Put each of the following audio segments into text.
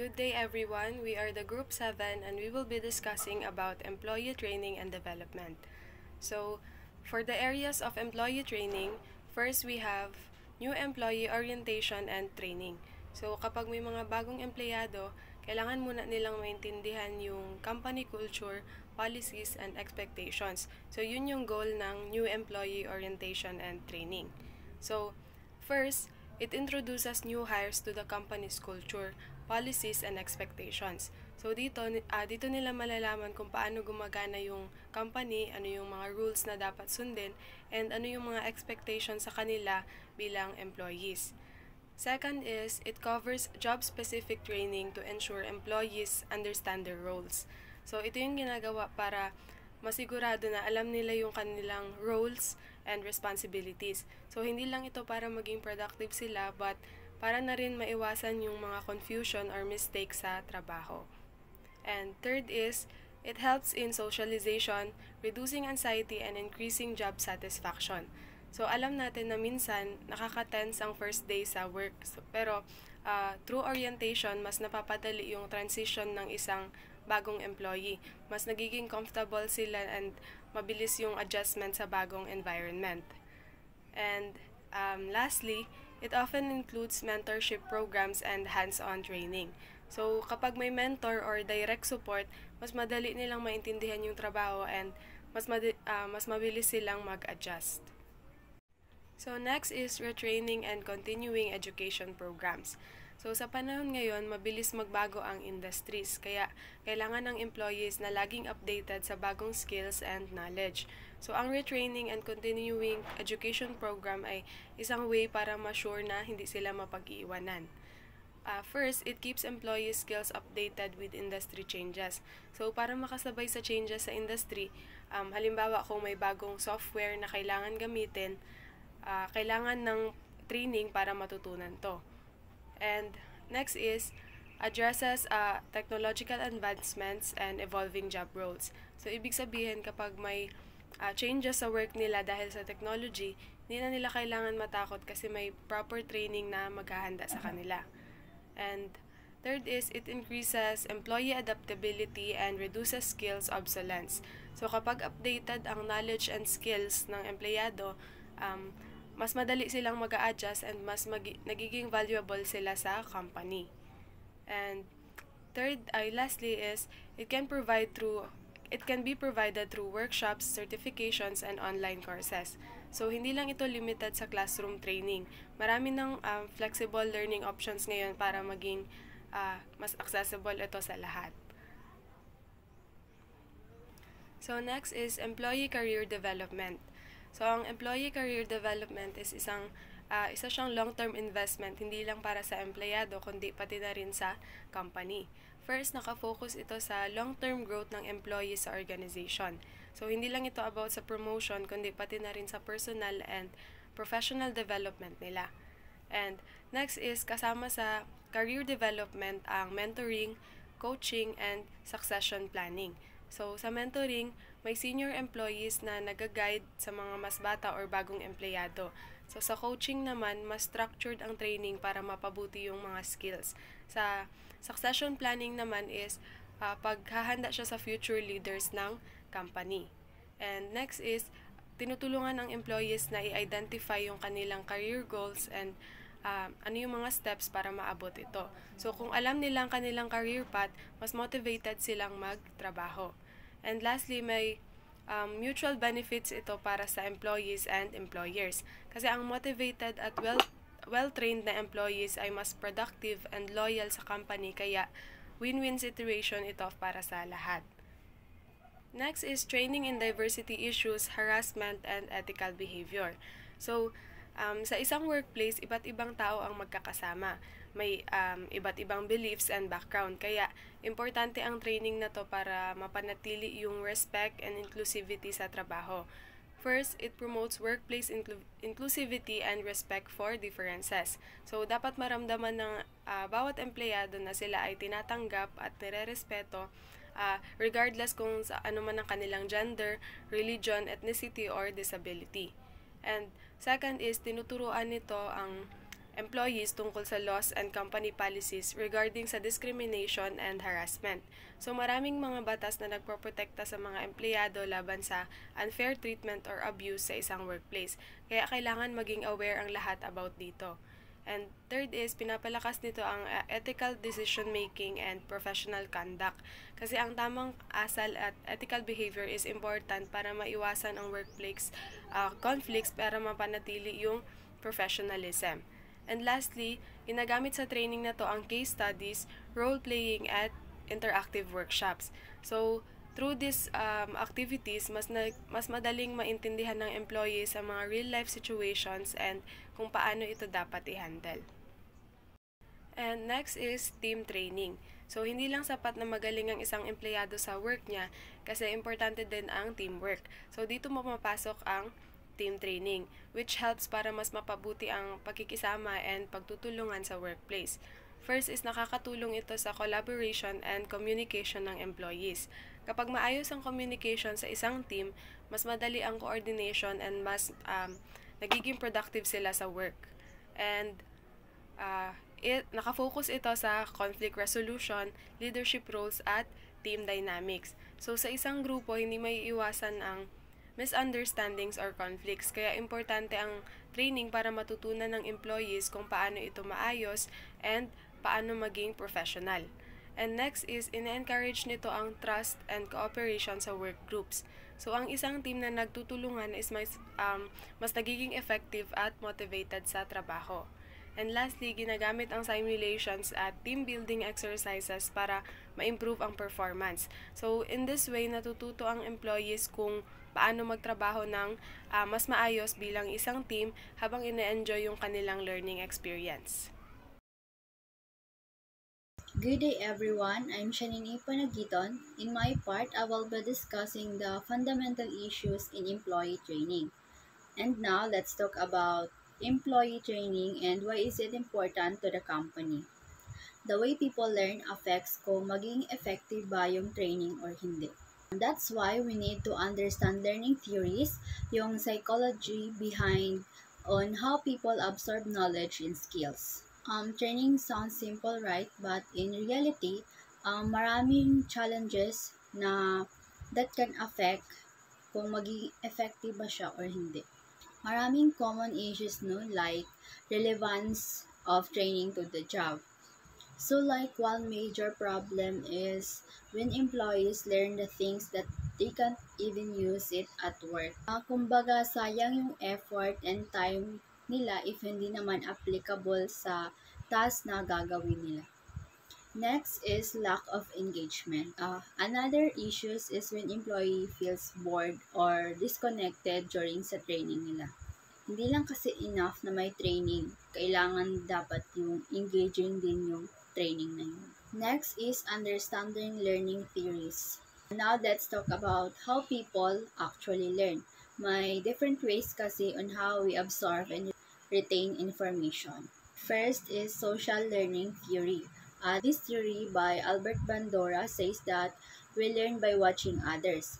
Good day everyone, we are the Group 7 and we will be discussing about employee training and development. So, for the areas of employee training, first we have new employee orientation and training. So, kapag may mga bagong empleyado, kailangan muna nilang maintindihan yung company culture, policies, and expectations. So, yun yung goal ng new employee orientation and training. So, first, it introduces new hires to the company's culture, policies, and expectations. So dito nila malalaman kung paano gumagana yung company, ano yung mga rules na dapat sundin, and ano yung mga expectations sa kanila bilang employees. Second is, it covers job-specific training to ensure employees understand their roles. So ito yung ginagawa para masigurado na alam nila yung kanilang roles and responsibilities. So hindi lang ito para maging productive sila, but para na rin maiwasan yung mga confusion or mistakes sa trabaho. And third is, it helps in socialization, reducing anxiety, and increasing job satisfaction. So alam natin na minsan nakaka-tense ang first day sa work. Pero through orientation, mas napapadali yung transition ng isang bagong employee. Mas nagiging comfortable sila and mabilis yung adjustment sa bagong environment. And lastly, it often includes mentorship programs and hands-on training. So, kapag may mentor or direct support, mas madali nilang maintindihan yung trabaho and mas mabilis silang mag-adjust. So, next is retraining and continuing education programs. So, sa panahon ngayon, mabilis magbago ang industries, kaya kailangan ng employees na laging updated sa bagong skills and knowledge. So, ang retraining and continuing education program ay isang way para ma-sure na hindi sila mapag-iiwanan. First, it keeps employees' skills updated with industry changes. So, para makasabay sa changes sa industry, halimbawa kung may bagong software na kailangan gamitin, kailangan ng training para matutunan to. And next is, addresses technological advancements and evolving job roles. So, ibig sabihin kapag may changes sa work nila dahil sa technology, hindi na nila kailangan matakot kasi may proper training na maghahanda sa kanila. And third is, it increases employee adaptability and reduces skills obsolescence. So, kapag updated ang knowledge and skills ng empleyado, mas madali silang mag-a-adjust and mas nagiging valuable sila sa company. And lastly is, it can be provided through workshops, certifications, and online courses. So, hindi lang ito limited sa classroom training. Marami ng flexible learning options ngayon para maging mas accessible ito sa lahat. So, next is employee career development. So, ang employee career development is isa siyang long-term investment, hindi lang para sa empleyado, kundi pati na rin sa company. First, nakafocus ito sa long-term growth ng employees sa organization. So, hindi lang ito about sa promotion, kundi pati na rin sa personal and professional development nila. And next is, kasama sa career development ang mentoring, coaching, and succession planning. So, sa mentoring, may senior employees na nag-guide sa mga mas bata or bagong empleyado. So, sa coaching naman, mas structured ang training para mapabuti yung mga skills. Sa succession planning naman is paghahanda siya sa future leaders ng company. And next is, tinutulungan ng employees na i-identify yung kanilang career goals and ano yung mga steps para maabot ito. So, kung alam nila ang kanilang career path, mas motivated silang magtrabaho. And lastly, may mutual benefits ito para sa employees and employers. Kasi ang motivated at well-trained na employees ay mas productive and loyal sa company, kaya win-win situation ito para sa lahat. Next is training in diversity issues, harassment, and ethical behavior. So, sa isang workplace, iba't ibang tao ang magkakasama. May iba't ibang beliefs and background. Kaya, importante ang training na to para mapanatili yung respect and inclusivity sa trabaho. First, it promotes workplace inclusivity and respect for differences. So, dapat maramdaman ng bawat empleyado na sila ay tinatanggap at nire-respeto regardless kung sa ano man ang kanilang gender, religion, ethnicity, or disability. And second is, tinuturuan nito ang employees tungkol sa laws and company policies regarding sa discrimination and harassment. So maraming mga batas na nagproprotekta sa mga empleyado laban sa unfair treatment or abuse sa isang workplace. Kaya kailangan maging aware ang lahat about dito. And third is, pinapalakas nito ang ethical decision making and professional conduct. Kasi ang tamang asal at ethical behavior is important para maiwasan ang workplace conflicts para mapanatili yung professionalism. And lastly, ginagamit sa training na to ang case studies, role-playing at interactive workshops. So, through these activities, mas madaling maintindihan ng employees ang mga real-life situations and kung paano ito dapat i-handle. And next is team training. So, hindi lang sapat na magaling ang isang empleyado sa work niya kasi importante din ang teamwork. So, dito mapapasok ang team training, which helps para mas mapabuti ang pagkikisama and pagtutulungan sa workplace. First is nakakatulong ito sa collaboration and communication ng employees. Kapag maayos ang communication sa isang team, mas madali ang coordination and mas nagiging productive sila sa work. And nakafocus ito sa conflict resolution, leadership roles at team dynamics. So sa isang grupo, hindi may iwasan ang misunderstandings or conflicts. Kaya importante ang training para matutunan ng employees kung paano ito maayos and paano maging professional. And next is, ina-encourage nito ang trust and cooperation sa work groups. So, ang isang team na nagtutulungan is mas nagiging effective at motivated sa trabaho. And lastly, ginagamit ang simulations at team building exercises para ma-improve ang performance. So, in this way, natututo ang employees kung paano magtrabaho ng mas maayos bilang isang team habang ine-enjoy yung kanilang learning experience. Good day everyone, I'm Shanini Panagiton. In my part, I will be discussing the fundamental issues in employee training. And now, let's talk about employee training and why is it important to the company. The way people learn affects kung maging effective ba yung training or hindi. That's why we need to understand learning theories, yung psychology behind on how people absorb knowledge and skills. Training sounds simple, right? But in reality, maraming challenges na that can affect kung maging effective ba siya or hindi. Maraming common issues, no? Like relevance of training to the job. So like one major problem is when employees learn the things that they can't even use it at work. Kumbaga sayang yung effort and time nila if hindi naman applicable sa task na gagawin nila. Next is lack of engagement. Another issue is when employee feels bored or disconnected during sa training nila. Hindi lang kasi enough na may training. Kailangan dapat yung engaging din yung training na yun. Next is understanding learning theories. Now let's talk about how people actually learn. May different ways kasi on how we absorb and retain information. First is social learning theory. This theory by Albert Bandura says that we learn by watching others.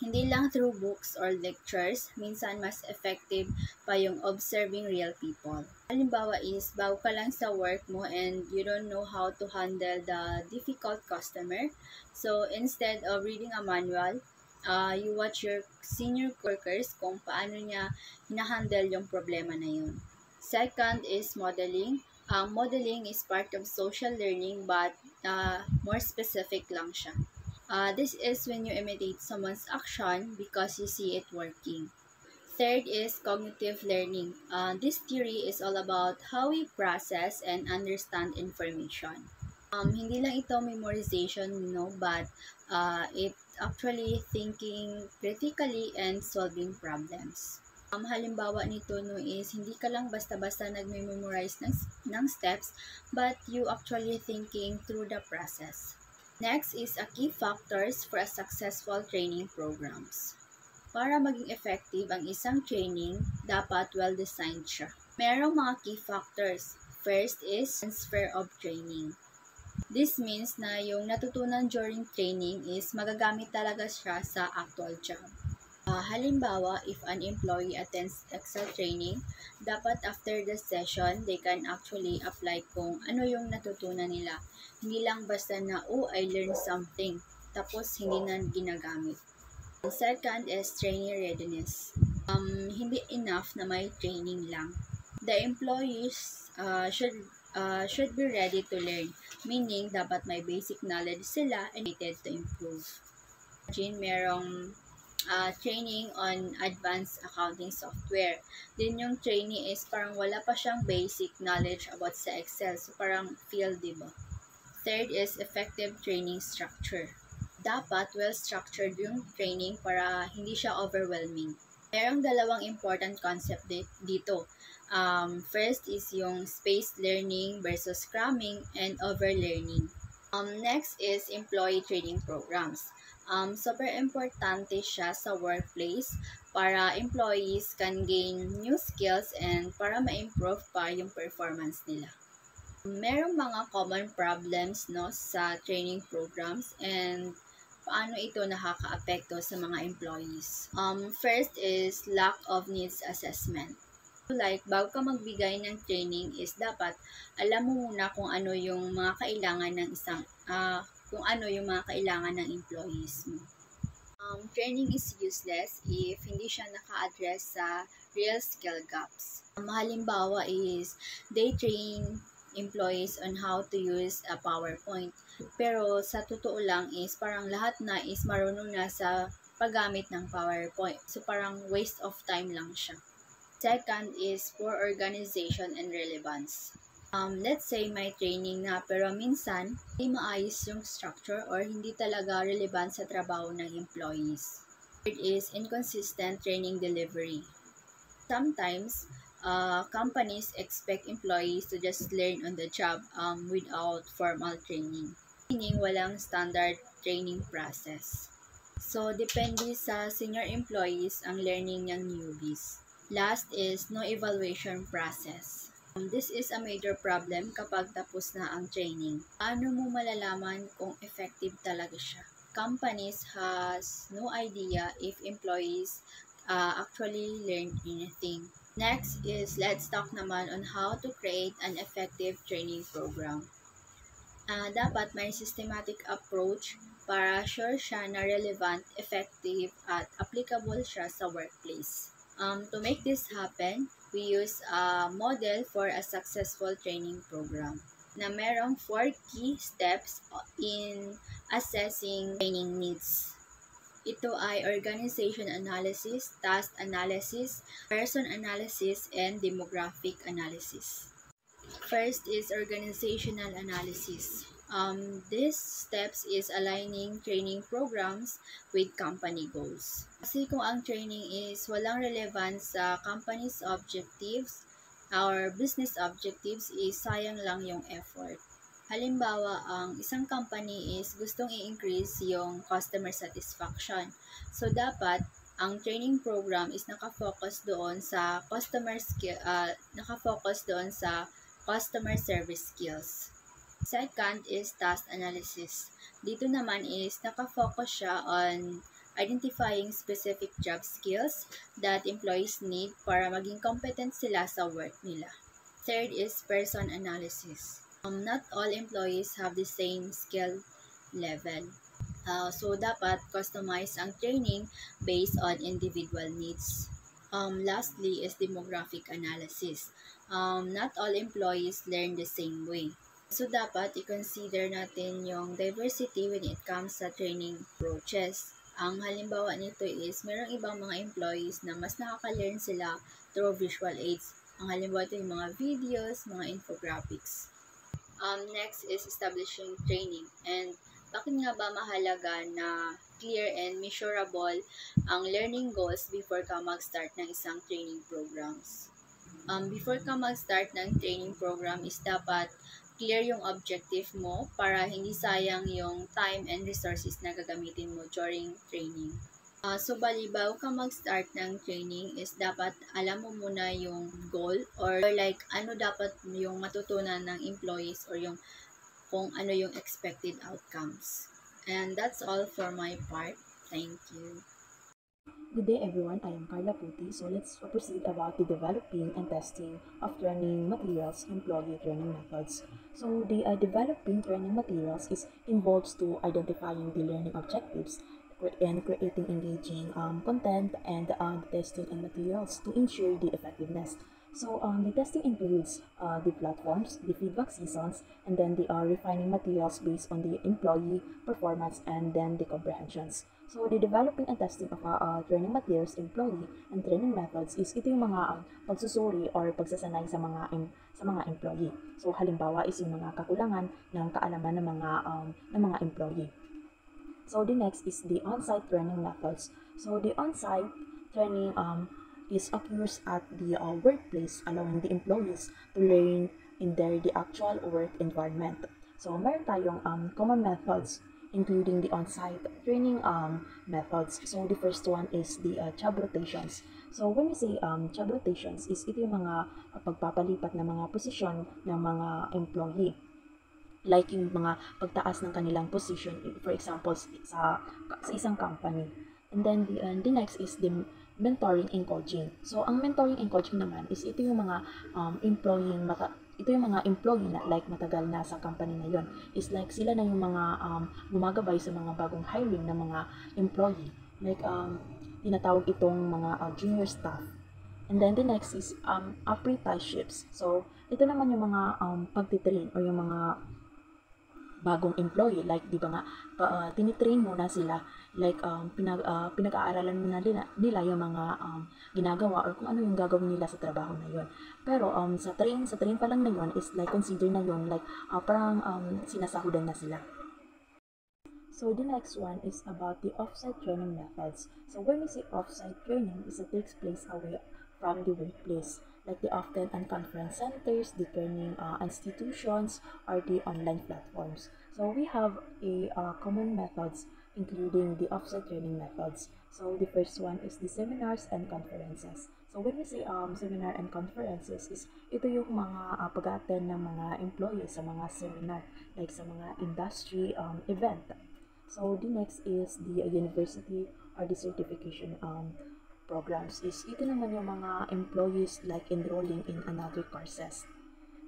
Hindi lang through books or lectures, minsan mas effective pa yung observing real people. Halimbawa is, bago ka lang sa work mo and you don't know how to handle the difficult customer. So, instead of reading a manual, you watch your senior workers kung paano niya hinahandle yung problema na yun. Second is modeling. Modeling is part of social learning but more specific lang siya. This is when you imitate someone's action because you see it working. Third is cognitive learning. This theory is all about how we process and understand information. Hindi lang ito memorization, but it actually thinking critically and solving problems. Halimbawa nito is hindi ka lang basta-basta nagme-memorize ng steps but you actually thinking through the process. Next is a key factors for a successful training programs. Para maging effective ang isang training, dapat well-designed siya. Merong mga key factors. First is transfer of training. This means na yung natutunan during training is magagamit talaga siya sa actual job. Halimbawa, if an employee attends Excel training, dapat after the session, they can actually apply kung ano yung natutunan nila. Hindi lang basta na, oh, I learned something, tapos hindi na ginagamit. Second is trainee readiness. Hindi enough na may training lang. The employees should be ready to learn, meaning dapat may basic knowledge sila and needed to improve. Imagine merong training on advanced accounting software. Then yung trainee is parang wala pa siyang basic knowledge about sa Excel. So parang fail, diba? Third is effective training structure. Dapat well-structured yung training para hindi siya overwhelming. Merong dalawang important concept dito. First is yung spaced learning versus cramming and overlearning. Next is employee training programs. Super importante siya sa workplace para employees can gain new skills and para ma-improve pa yung performance nila. Merong mga common problems sa training programs and paano ito nakaka-apekto sa mga employees. First is lack of needs assessment. Like, bago ka magbigay ng training is dapat alam mo muna kung ano yung mga kailangan ng ng employees mo. Training is useless if hindi siya naka-address sa real skill gaps. Halimbawa is they train employees on how to use a PowerPoint. Pero sa totoo lang is parang lahat na is marunong na sa paggamit ng PowerPoint. So parang waste of time lang siya. Second is poor organization and relevance. Let's say may training na pero minsan hindi maayos yung structure or hindi talaga relevant sa trabaho ng employees. Third is inconsistent training delivery. Sometimes, companies expect employees to just learn on the job without formal training. Meaning walang standard training process. So, depende sa senior employees ang learning ng newbies. Last is no evaluation process. This is a major problem kapag tapos na ang training. Paano mo malalaman kung effective talaga siya? Companies has no idea if employees actually learned anything. Next is let's talk naman on how to create an effective training program. Dapat may systematic approach para sure siya na relevant, effective, at applicable siya sa workplace. To make this happen, we use a model for a successful training program na merong 4 key steps in assessing training needs. Ito ay organization analysis, task analysis, person analysis, and demographic analysis. First is organizational analysis. These steps is aligning training programs with company goals. Kasi kung ang training is walang relevance sa company's objectives or business objectives, is sayang lang yung effort. Halimbawa, ang isang company is gustong i-increase yung customer satisfaction. So, dapat ang training program is nakafocus doon sa customer service skills. Second is task analysis. Dito naman is nakafocus siya on identifying specific job skills that employees need para maging competent sila sa work nila. Third is person analysis. Not all employees have the same skill level. So, dapat customize ang training based on individual needs. Lastly is demographic analysis. Not all employees learn the same way. So, dapat i-consider natin yung diversity when it comes sa training approaches. Ang halimbawa nito is, merong ibang mga employees na mas nakaka-learn sila through visual aids. Ang halimbawa ito yung mga videos, mga infographics. Next is establishing training. And bakit nga ba mahalaga na clear and measurable ang learning goals before ka mag-start ng isang training programs? Before ka mag-start ng training program is dapat clear yung objective mo para hindi sayang yung time and resources na gagamitin mo during training. So, bago ka mag-start ng training is dapat alam mo muna yung goal or like ano dapat yung matutunan ng employees or yung kung ano yung expected outcomes. And that's all for my part. Thank you. Good day everyone, I am Carla Puti. So let's proceed about the developing and testing of training materials, employee training methods. So the developing training materials is involves to identifying the learning objectives and creating engaging content and testing and materials to ensure the effectiveness. So the testing includes the platforms, the feedback seasons, and then the refining materials based on the employee performance and then the comprehensions. So the developing and testing of training materials, employee, and training methods is ito yung mga pagsusuri or pagsasanay sa mga employee. So halimbawa is yung mga kakulangan ng kaalaman ng mga employee. So the next is the on-site training methods. So the on-site training is occurs at the workplace, allowing the employees to learn in the actual work environment. So meron tayong common methods including the on-site training methods. So the first one is the job rotations. So when we say job rotations is ito yung mga pagpapalipat ng mga posisyon ng mga employee, like yung mga pagtaas ng kanilang position, for example sa isang company. And then the next is the mentoring and coaching. So ang mentoring and coaching naman is ito yung mga ito yung mga employee na like matagal na sa company na yon, is like sila na yung mga gumagabay sa mga bagong hiring ng mga employee, like tinatawag itong mga junior staff. And then the next is apprenticeships. So ito naman yung mga pagtitrain o yung mga bagong employee, like di ba nga tinitrain muna sila, like pinag-aaralan muna nila yung mga ginagawa or kung ano yung gagawin nila sa trabaho na yon. Pero sa train pa lang na yon is like consider na yon like parang sinasahudan na sila. So the next one is about the offsite training methods. So when we say offsite training, it takes place away from the workplace, like the often on conference centers, the training institutions, or the online platforms. So we have a common methods including the offsite training methods. So the first one is the seminars and conferences. So when we say seminar and conferences is ito yung mga pag-attend ng mga employees sa mga seminar, like sa mga industry event. So the next is the university or the certification programs, is ito naman yung mga employees like enrolling in another courses.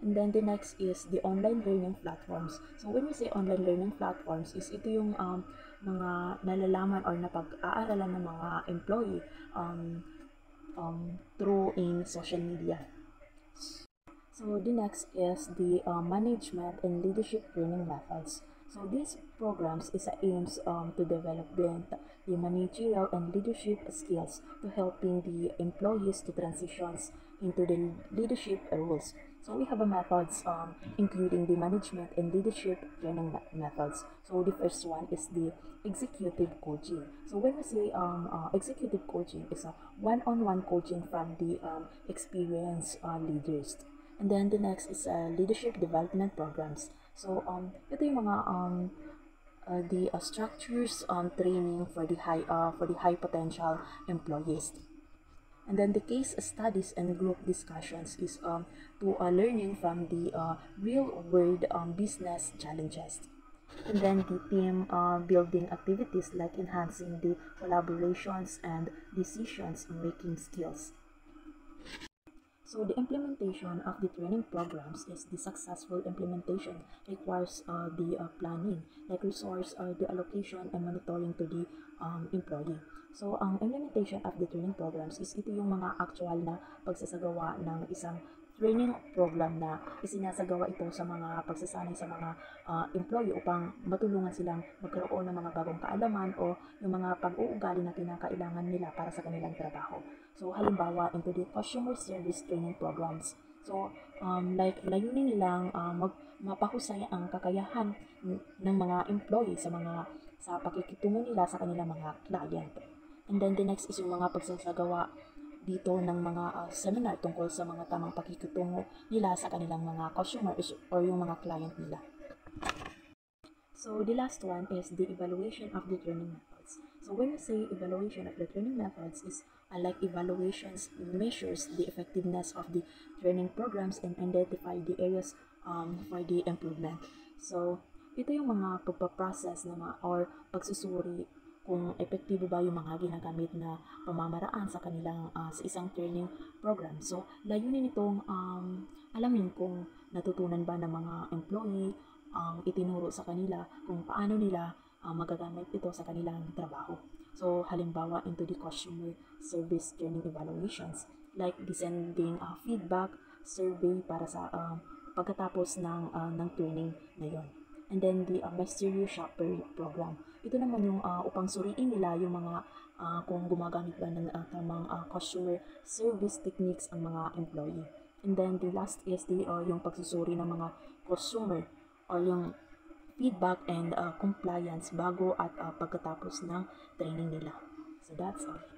And then the next is the online learning platforms. So when we say online learning platforms is ito yung mga nalalaman or napag-aaralan ng mga employee through in social media. So the next is the management and leadership training methods. So these programs is aims to develop the managerial and leadership skills to helping the employees to transitions into the leadership roles. So we have a methods including the management and leadership training methods. So the first one is the executive coaching. So when we say executive coaching is a one-on-one coaching from the experienced leaders. And then the next is leadership development programs. So ito yung mga the structures training for the high potential employees. And then the case studies and group discussions is to learning from the real world business challenges. And then the team building activities like enhancing the collaborations and decisions making skills. So the implementation of the training programs is the successful implementation requires the planning, like resource the allocation and monitoring to the employee. So ang implementation of the training programs is ito yung mga actual na pagsasagawa ng isang training program na isinasagawa ito sa mga pagsasanay sa mga employee upang matulungan silang magkaroon ng mga bagong kaalaman o yung mga pag-uugali na kinakailangan nila para sa kanilang trabaho. So halimbawa into the customer service training programs. So like layunin nilang mapahusay ang kakayahan ng mga employee sa pakikitungo nila sa kanilang mga client. And then the next is yung mga pagsasagawa dito ng mga seminar tungkol sa mga tamang pakikitungo nila sa kanilang mga customers or yung mga client nila. So the last one is the evaluation of the training methods. So when we say evaluation of the training methods is like evaluations measures the effectiveness of the training programs and identify the areas for the improvement. So ito yung mga pagpaprocess na or pagsusuri kung epektibo ba yung mga ginagamit na pamamaraan sa kanilang sa isang training program. So, layunin itong alamin kung natutunan ba ng mga employee ang itinuro sa kanila kung paano nila magagamit ito sa kanilang trabaho. So, halimbawa into the customer service training evaluations, like sending feedback, survey para sa pagkatapos ng training na yon. And then the Mystery Shopper program. Ito naman yung upang suriin nila yung mga kung gumagamit ba ng tamang customer service techniques ang mga employee. And then the last is yung pagsusuri ng mga consumer or yung feedback and compliance bago at pagkatapos ng training nila. So that's all.